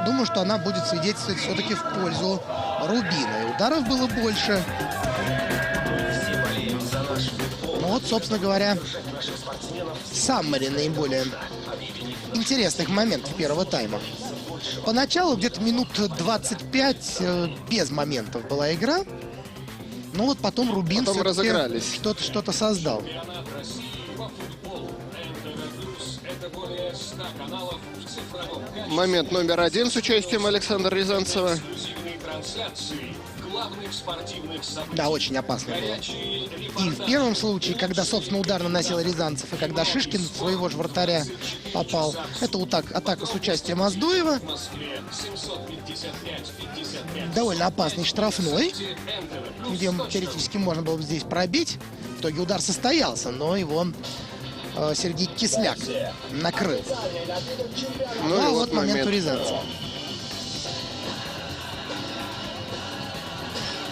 думаю, что она будет свидетельствовать все-таки в пользу Рубина. И ударов было больше. Ну вот, собственно говоря, саммари наиболее интересных моментов первого тайма. Поначалу где-то минут 25 без моментов была игра. Но вот потом Рубин что-то создал. Момент номер 1 с участием Александра Рязанцева. Да, очень опасно было. И в первом случае, когда, собственно, удар наносил Рязанцев, и когда Шишкин своего же вратаря попал, это вот так, атака с участием Аздуева. Довольно опасный штрафной, где теоретически можно было бы здесь пробить. В итоге удар состоялся, но его Сергей Кисляк накрыл. Ну а вот момент у Рязанцева.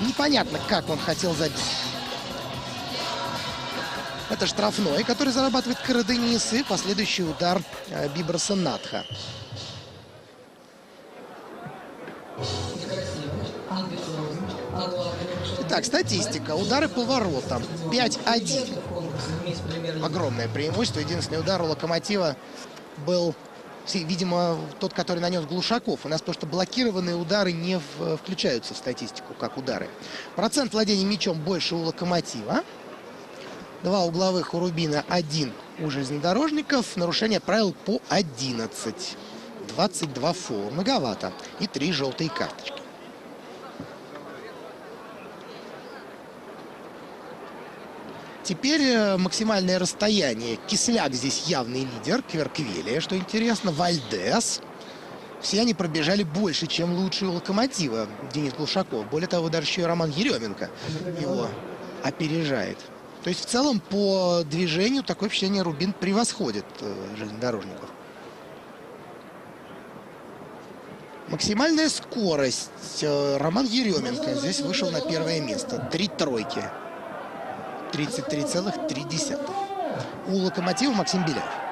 Непонятно, как он хотел забить. Это штрафной, который зарабатывает Караденис, и последующий удар Биброса Надха. Итак, статистика. Удары по воротам. 5-1. Огромное преимущество. Единственный удар у Локомотива был, видимо, тот, который нанес Глушаков. У нас просто блокированные удары не включаются в статистику как удары. Процент владения мячом больше у Локомотива. 2 угловых у Рубина, 1 у железнодорожников. Нарушение правил по 11. 22 фола. Многовато. И 3 желтые карточки. Теперь максимальное расстояние. Кисляк здесь явный лидер. Кверквелия, что интересно. Вальдес. Все они пробежали больше, чем лучшие у Локомотива. Денис Глушаков. Более того, даже еще и Роман Еременко его опережает. То есть в целом по движению такое впечатление, Рубин превосходит железнодорожников. Максимальная скорость. Роман Еременко здесь вышел на первое место. 3 тройки. 33,3. У Локомотива Максим Беляев.